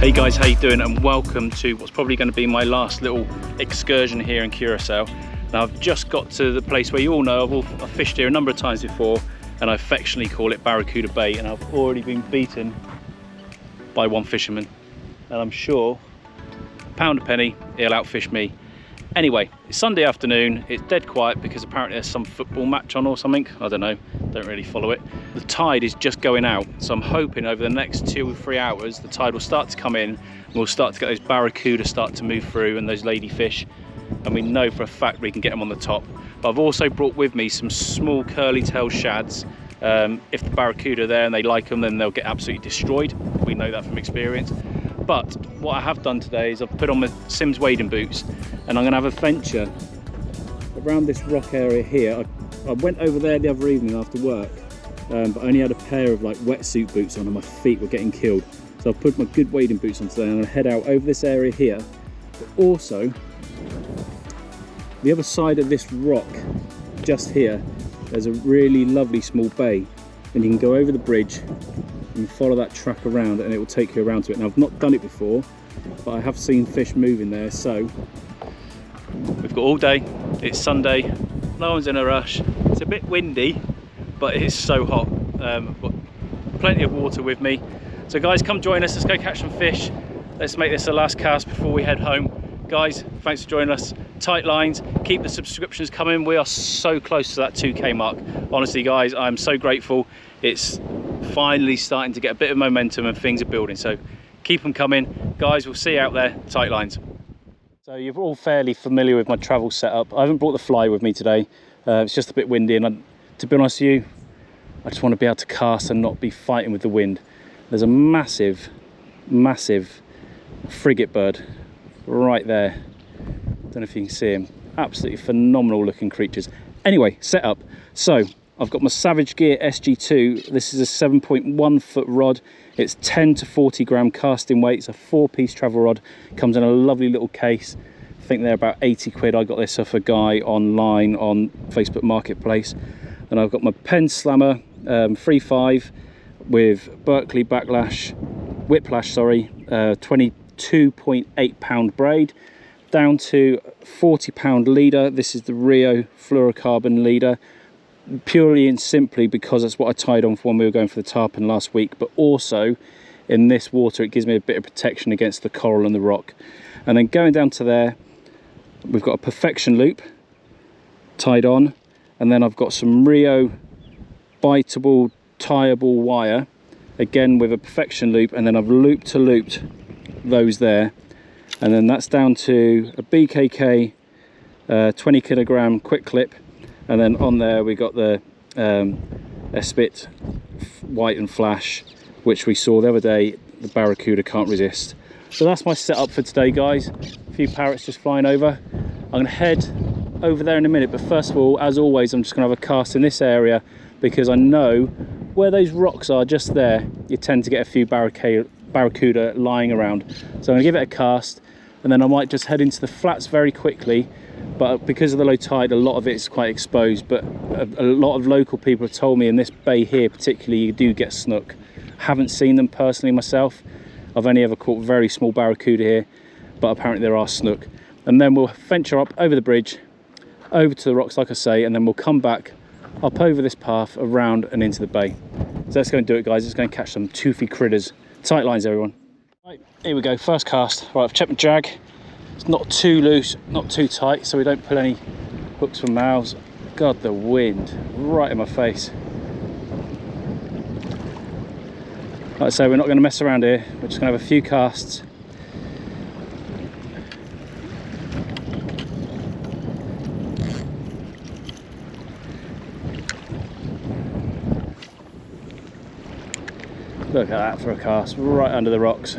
Hey guys, how you doing? And welcome to what's probably going to be my last little excursion here in Curacao. Now I've just got to the place where you all know I've fished here a number of times before, and I affectionately call it Barracuda Bay, and I've already been beaten by one fisherman, and I'm sure, pound a penny, he'll outfish me. Anyway, it's Sunday afternoon, it's dead quiet because apparently there's some football match on or something, I don't know, don't really follow it. The tide is just going out, so I'm hoping over the next 2 or 3 hours the tide will start to come in and we'll start to get those barracuda start to move through and those ladyfish, and we know for a fact we can get them on the top. But I've also brought with me some small curly tail shads. If the barracuda are there and they like them, then they'll get absolutely destroyed. We know that from experience. But what I have done today is I've put on my Sims wading boots, and I'm going to have a venture around this rock area here. I went over there the other evening after work, but I only had a pair of like wetsuit boots on and my feet were getting killed. So I've put my good wading boots on today and I'm going to head out over this area here. But also, the other side of this rock, just here, there's a really lovely small bay, and you can go over the bridge and follow that track around and it will take you around to it. Now I've not done it before, but I have seen fish moving there, so we've got all day. It's Sunday, no one's in a rush. It's a bit windy, but it's so hot. I've got plenty of water with me. So guys, come join us, let's go catch some fish. Let's make this the last cast before we head home. Guys, thanks for joining us. Tite Lines, keep the subscriptions coming. We are so close to that 2K mark. Honestly guys, I'm so grateful. It's finally starting to get a bit of momentum and things are building, so keep them coming. Guys, we'll see you out there. Tite Lines. So you're all fairly familiar with my travel setup. I haven't brought the fly with me today. It's just a bit windy, and to be honest with you, I just want to be able to cast and not be fighting with the wind. There's a massive frigate bird right there. Don't know if you can see him. Absolutely phenomenal looking creatures. Anyway, setup. So I've got my Savage Gear SG2. This is a 7.1 foot rod. It's 10 to 40 gram casting weight. It's a 4-piece travel rod. Comes in a lovely little case. I think they're about 80 quid. I got this off a guy online on Facebook Marketplace. And I've got my Pen Slammer 3.5 with Berkeley Whiplash, 22.8 pound braid, down to 40 pound leader. This is the Rio fluorocarbon leader, purely and simply because that's what I tied on for when we were going for the tarpon last week, but also in this water it gives me a bit of protection against the coral and the rock. And then going down to there, we've got a Perfection loop tied on, and then I've got some Rio biteable tieable wire, again with a Perfection loop, and then I've looped to looped those there, and then that's down to a BKK 20 kilogram quick clip, and then on there we got the Espit white and flash, which we saw the other day. The barracuda can't resist. So that's my setup for today, guys. A few parrots just flying over. I'm going to head over there in a minute, but first of all, as always, I'm just going to have a cast in this area because I know where those rocks are just there, you tend to get a few barracuda lying around. So I'm going to give it a cast, and then I might just head into the flats very quickly, but because of the low tide a lot of it is quite exposed. But a lot of local people have told me in this bay here particularly you do get snook. Haven't seen them personally myself. I've only ever caught very small barracuda here, but apparently there are snook. And then we'll venture up over the bridge, over to the rocks like I say, and then we'll come back up over this path, around and into the bay. So let's go and do it, guys. Let's go and catch some toothy critters. Tight lines, everyone. Right, here we go, first cast. Right, I've checked my drag. It's not too loose, not too tight, so we don't pull any hooks from mouths. God, the wind right in my face. Like I say, we're not going to mess around here. We're just going to have a few casts. Look at that for a cast, right under the rocks.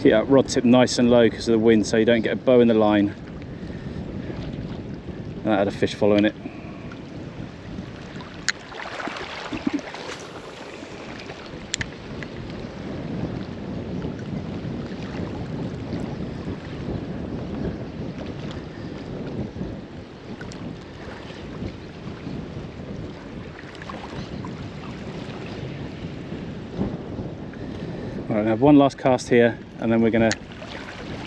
Keep that rod tip nice and low because of the wind, so you don't get a bow in the line. And that had a fish following it. All right, I have one last cast here, and then we're going to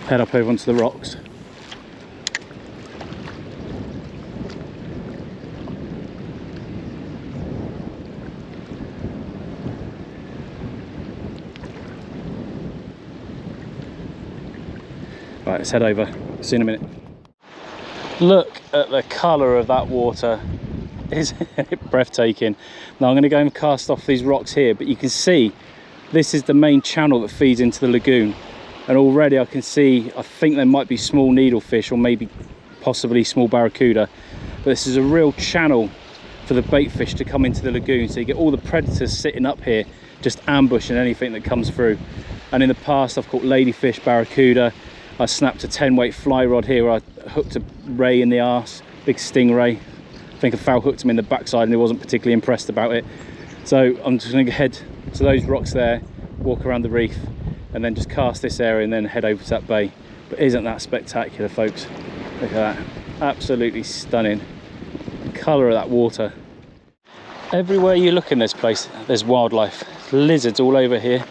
head up over onto the rocks. Right, let's head over. See you in a minute. Look at the colour of that water. Isn't it breathtaking? Now I'm going to go and cast off these rocks here, but you can see this is the main channel that feeds into the lagoon, and already I can see, I think there might be small needlefish or maybe possibly small barracuda, but this is a real channel for the bait fish to come into the lagoon, so you get all the predators sitting up here just ambushing anything that comes through. And in the past I've caught ladyfish, barracuda. I snapped a 10-weight fly rod here where I hooked a ray in the arse, big stingray. I think I foul hooked him in the backside and he wasn't particularly impressed about it. So I'm just going to head to those rocks there, walk around the reef, and then just cast this area and then head over to that bay. But isn't that spectacular, folks? Look at that, absolutely stunning. The colour of that water. Everywhere you look in this place, there's wildlife. Lizards all over here.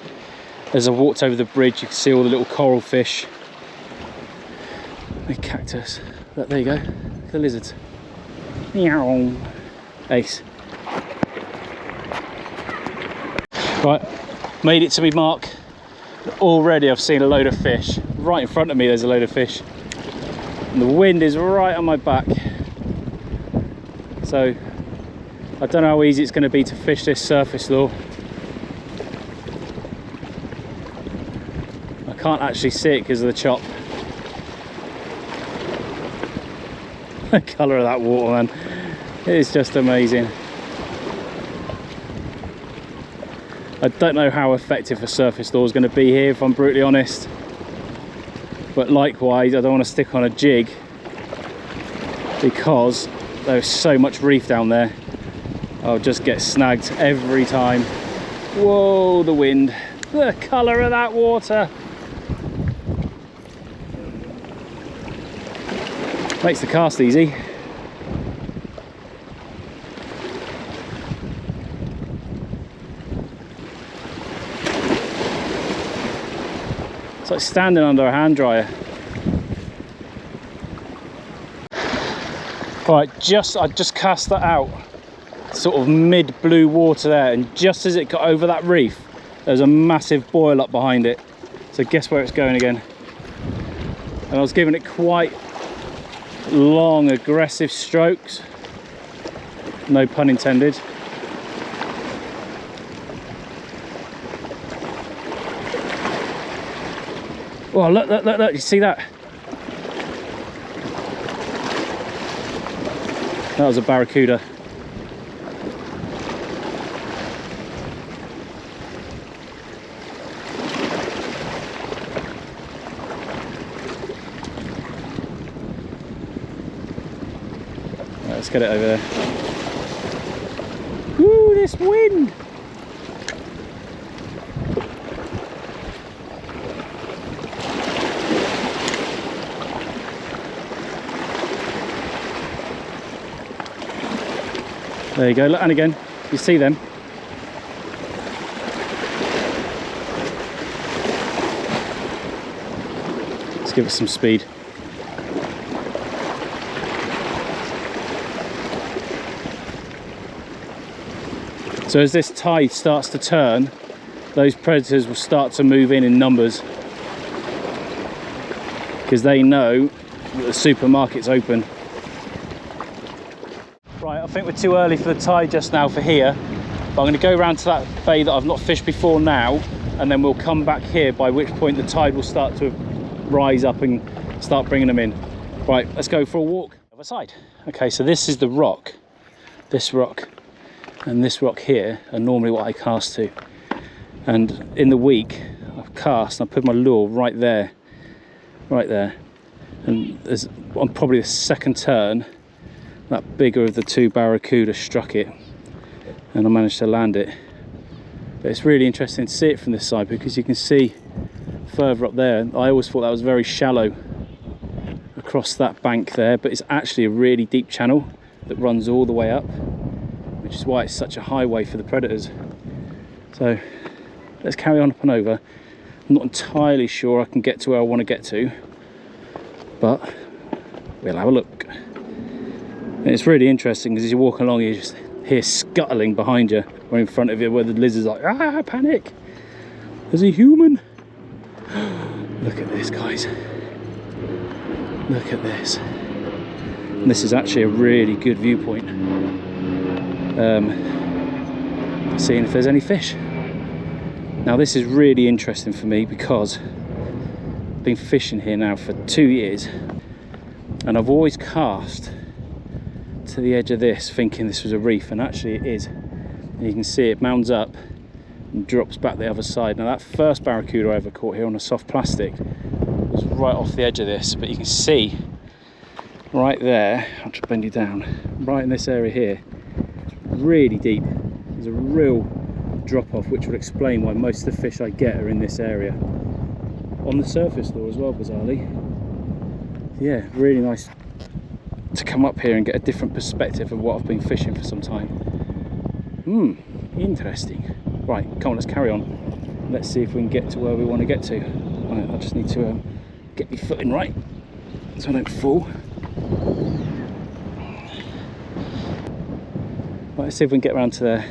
As I walked over the bridge, you can see all the little coral fish. The cactus. Look, there you go. The lizards. Meow. Ace. Right, made it to me mark. Already I've seen a load of fish. Right in front of me there's a load of fish. And the wind is right on my back. So I don't know how easy it's going to be to fish this surface lure. I can't actually see it because of the chop. The colour of that water, man, it is just amazing. I don't know how effective a surface lure is going to be here, if I'm brutally honest, but likewise I don't want to stick on a jig because there's so much reef down there. I'll just get snagged every time. Whoa, the wind, the colour of that water. Makes the cast easy. It's like standing under a hand dryer. Right, I just cast that out, sort of mid blue water there, and just as it got over that reef, there's a massive boil up behind it. So guess where it's going again? And I was giving it quite long, aggressive strokes, no pun intended. Oh, look, you see that? That was a barracuda. Let's get it over there. Woo, this wind! There you go, look, and again, you see them. Let's give it some speed. So as this tide starts to turn, those predators will start to move in numbers because they know that the supermarket's open. Right, I think we're too early for the tide just now for here, but I'm going to go around to that bay that I've not fished before now, and then we'll come back here, by which point the tide will start to rise up and start bringing them in. Right, let's go for a walk. Other side. Okay, so this is the rock. This rock and this rock here are normally what I cast to, and in the week I've cast and I put my lure right there, and on probably the second turn that bigger of the two barracuda struck it and I managed to land it. But it's really interesting to see it from this side because you can see further up there. I always thought that was very shallow across that bank there, but it's actually a really deep channel that runs all the way up, which is why it's such a highway for the predators. So let's carry on up and over. I'm not entirely sure I can get to where I want to get to, but we'll have a look. And it's really interesting because as you walk along, you just hear scuttling behind you or in front of you, where the lizard's like, ah, panic, there's a human. Look at this, guys. Look at this. And this is actually a really good viewpoint. Seeing if there's any fish. Now this is really interesting for me because I've been fishing here now for 2 years, and I've always cast to the edge of this thinking this was a reef, and actually it is. And you can see it mounds up and drops back the other side. Now that first barracuda I ever caught here on a soft plastic was right off the edge of this, but you can see right there, I'll just bend you down, right in this area here, really deep. There's a real drop off, which would explain why most of the fish I get are in this area. On the surface lure as well, bizarrely. Yeah, really nice to come up here and get a different perspective of what I've been fishing for some time. Interesting. Right, come on, let's carry on. Let's see if we can get to where we want to get to. Right, I just need to get my footing right so I don't fall. Right, let's see if we can get around to there.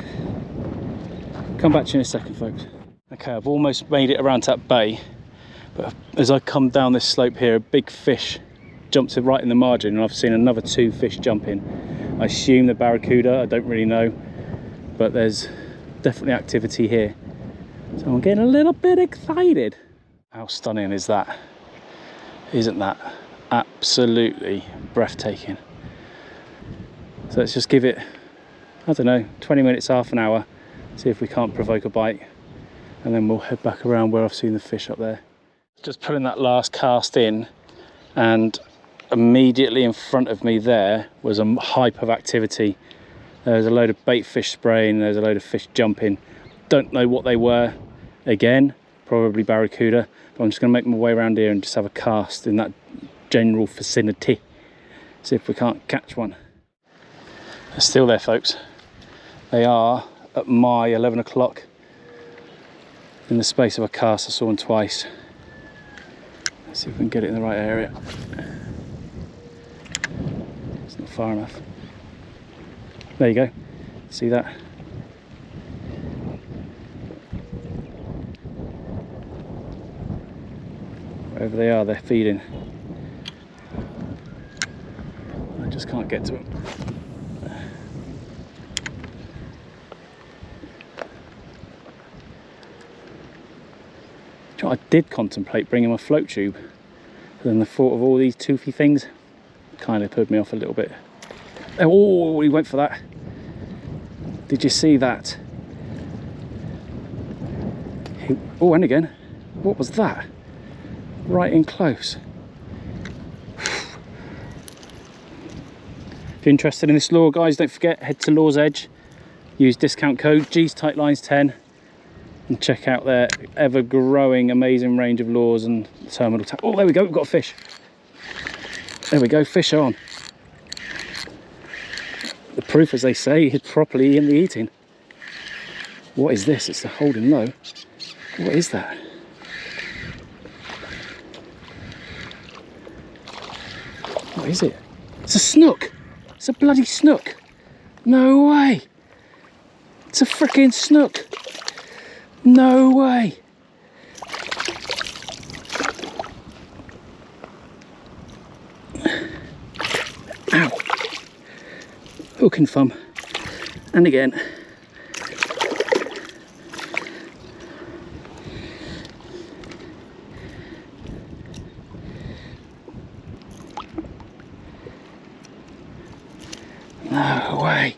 Come back to you in a second, folks. Okay, I've almost made it around to that bay, but as I come down this slope here, a big fish jumped right in the margin, and I've seen another 2 fish jump in. I assume the barracuda, I don't really know, but there's definitely activity here. So I'm getting a little bit excited. How stunning is that? Isn't that absolutely breathtaking? So let's just give it, I don't know, 20 minutes, half an hour, see if we can't provoke a bite, and then we'll head back around where I've seen the fish up there. Just putting that last cast in, and immediately in front of me there was a hype of activity. There's a load of bait fish spraying, there's a load of fish jumping. Don't know what they were. Again, probably barracuda, but I'm just going to make my way around here and just have a cast in that general vicinity. See if we can't catch one. They're still there, folks. They are at my 11 o'clock. In the space of a cast, I saw them twice. Let's see if we can get it in the right area. It's not far enough. There you go. See that? Wherever they are, they're feeding. I just can't get to them. You know, I did contemplate bringing my float tube, but then the thought of all these toothy things kind of put me off a little bit. Oh, he went for that. Did you see that? Oh, and again. What was that? Right in close. If you're interested in this lure, guys, don't forget, head to Lure's Edge. Use discount code Tite Lines 10 and check out their ever-growing, amazing range of lures and terminal tap. Oh, there we go, we've got a fish. There we go, fish on. The proof, as they say, is properly in the eating. What is this? It's the holding low. What is that? What is it? It's a snook. It's a bloody snook. No way. It's a freaking snook. No way. Ow. Hook and thumb. And again. No way.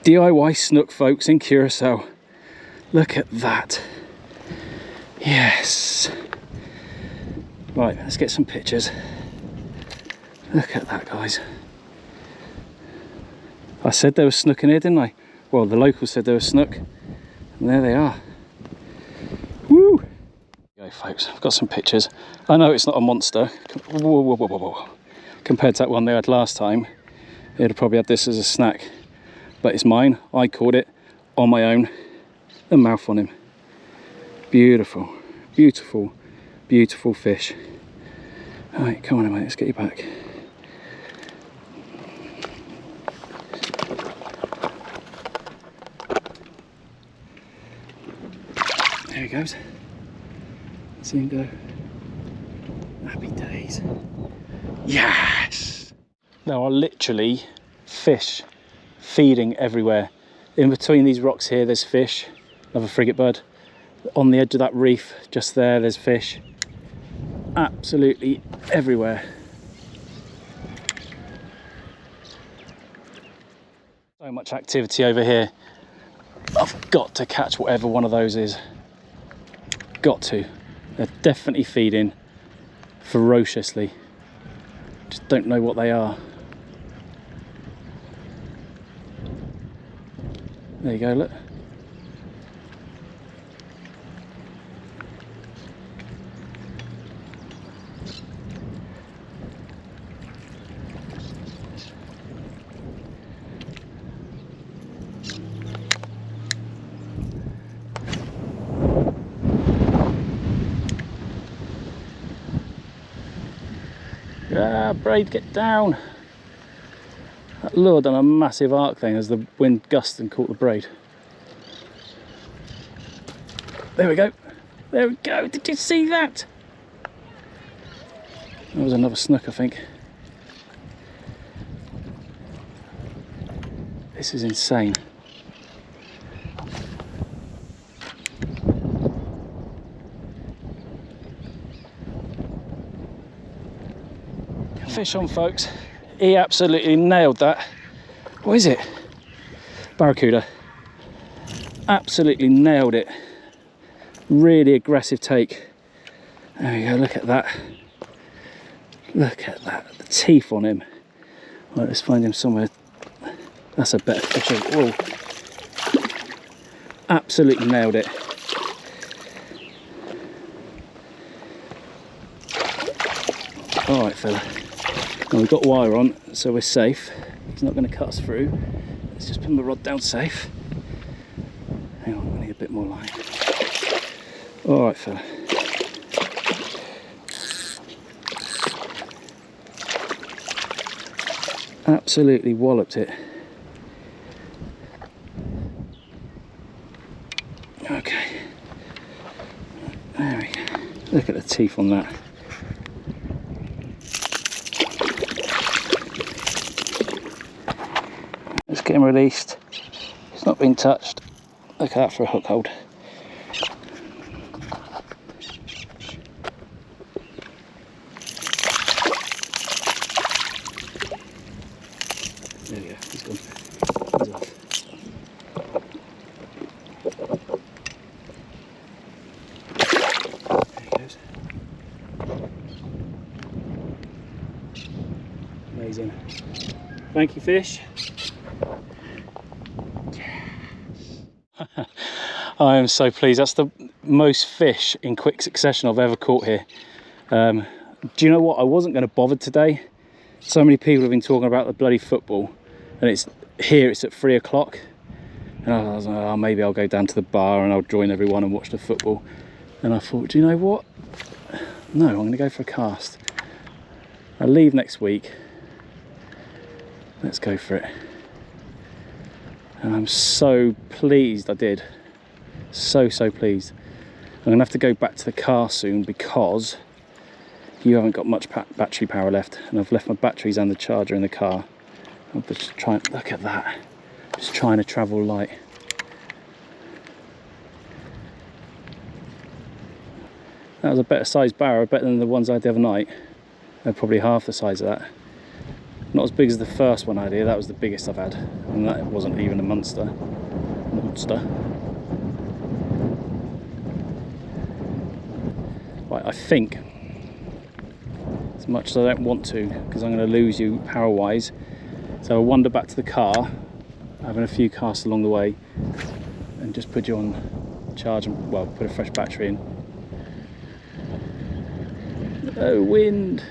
DIY snook, folks, in Curacao. Look at that. Yes. Right, let's get some pictures. Look at that, guys. I said there was snook in here, didn't I? Well, the locals said there was snook, and there they are. Woo! Okay, folks, I've got some pictures. I know it's not a monster. Whoa, whoa, whoa, whoa, whoa. Compared to that one they had last time, they'd have probably had this as a snack. But it's mine. I caught it on my own. The mouth on him. Beautiful. Beautiful, beautiful fish. All right, come on, mate, let's get you back. There he goes. See him go. Happy days. Yes! There are literally fish feeding everywhere. In between these rocks here, there's fish. Another frigate bud. On the edge of that reef, just there, there's fish. Absolutely everywhere. So much activity over here. I've got to catch whatever one of those is. Got to. They're definitely feeding ferociously. Just don't know what they are. There you go, look. Ah, braid, get down. That lure done a massive arc thing as the wind gusted and caught the braid. There we go. There we go. Did you see that? That was another snook, I think. This is insane. Fish on, folks. He absolutely nailed that. What is it? Barracuda. Absolutely nailed it. Really aggressive take. There we go, look at that. Look at that, the teeth on him. Right, let's find him somewhere. That's a better fish. Whoa. Absolutely nailed it. All right, fella. Well, we've got wire on, so we're safe. He's not going to cut us through. Let's just pin the rod down safe. Hang on, I need a bit more line. All right, fella. Absolutely walloped it. Okay. There we go. Look at the teeth on that. Let's get him released. He's not been touched. Look at that for a hook hold. There we go, he's gone. He's off. There he goes. Amazing. Thank you, fish. I am so pleased. That's the most fish in quick succession I've ever caught here. Do you know what? I wasn't going to bother today. So many people have been talking about the bloody football, and it's at 3 o'clock. And I was like, oh, maybe I'll go down to the bar and I'll join everyone and watch the football. And I thought, do you know what? No, I'm going to go for a cast. I leave next week. Let's go for it. And I'm so pleased I did. So pleased. I'm going to have to go back to the car soon because you haven't got much battery power left, and I've left my batteries and the charger in the car. I'm just trying, look at that. Just trying to travel light. That was a better sized barrow, better than the ones I had the other night. They're probably half the size of that. Not as big as the first one I had here, that was the biggest I've had. And that wasn't even a monster. Right, I think, as much as I don't want to, because I'm going to lose you power-wise, so I'll wander back to the car, having a few casts along the way, and just put you on charge and, well, put a fresh battery in. Oh, wind!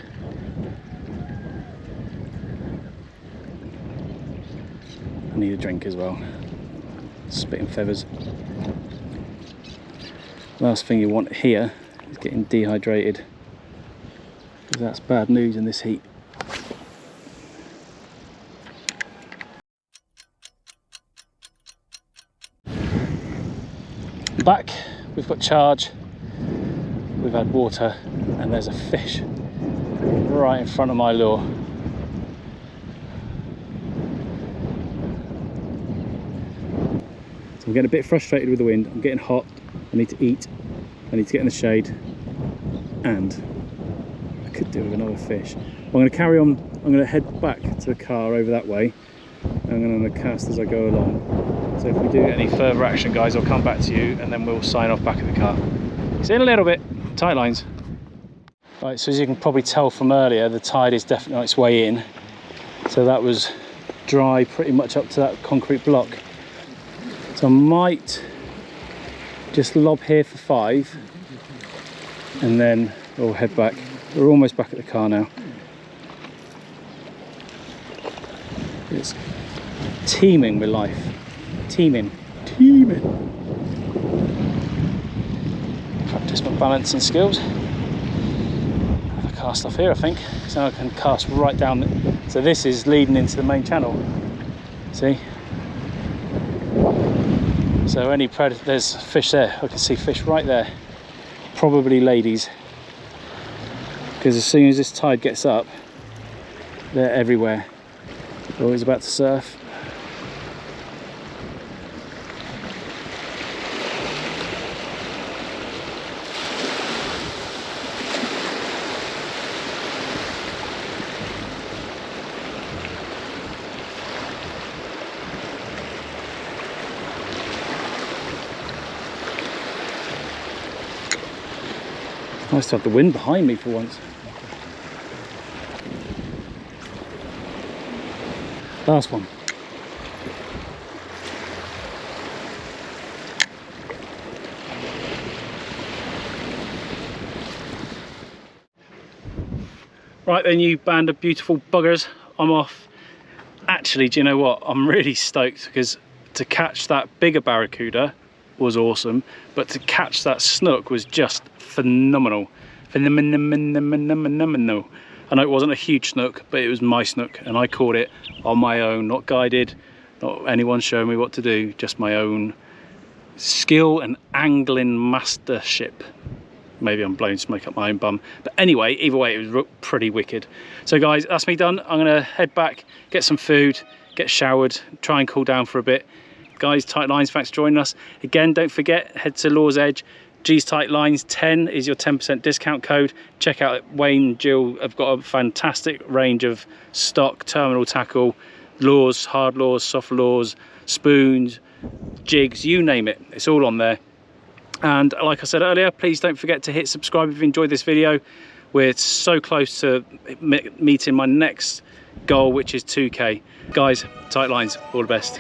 I need a drink as well. Spitting feathers. Last thing you want here He's getting dehydrated, because that's bad news in this heat. Back, we've got charge, we've had water, and there's a fish right in front of my lure. So I'm getting a bit frustrated with the wind, I'm getting hot, I need to eat, I need to get in the shade, and I could do with another fish. I'm going to carry on, I'm going to head back to the car over that way, and I'm going to cast as I go along. So if we do get any further action, guys, I'll come back to you and then we'll sign off back at the car. See you in a little bit. Tite lines. Right, so as you can probably tell from earlier, the tide is definitely on its way in. So that was dry pretty much up to that concrete block. So I might just lob here for 5 and then we'll head back. We're almost back at the car now. It's teeming with life. Teeming. Practice my balancing skills. I have a cast off here, I think, so I can cast right down. So this is leading into the main channel. See? So any predator, there's fish there. I can see fish right there. Probably ladies, because as soon as this tide gets up, they're everywhere. Oh, he's about to surf. Nice to have the wind behind me for once. Last one. Right then, you band of beautiful buggers, I'm off. Actually, do you know what? I'm really stoked, because to catch that bigger barracuda was awesome, but to catch that snook was just phenomenal. Phenomenal. I know it wasn't a huge snook, but it was my snook, and I caught it on my own, not guided, not anyone showing me what to do, just my own skill and angling mastership. Maybe I'm blowing smoke up my own bum, but anyway, either way, it was pretty wicked. So guys, that's me done. I'm gonna head back, get some food, get showered, try and cool down for a bit. Guys, Tite Lines, thanks for joining us. Again, don't forget, head to Law's Edge. G's Tite Lines 10 is your 10% discount code. Check out Wayne, Jill have got a fantastic range of stock, terminal tackle, lures, hard lures, soft lures, spoons, jigs, you name it. It's all on there. And like I said earlier, please don't forget to hit subscribe if you enjoyed this video. We're so close to meeting my next goal, which is 2K. Guys, Tite Lines, all the best.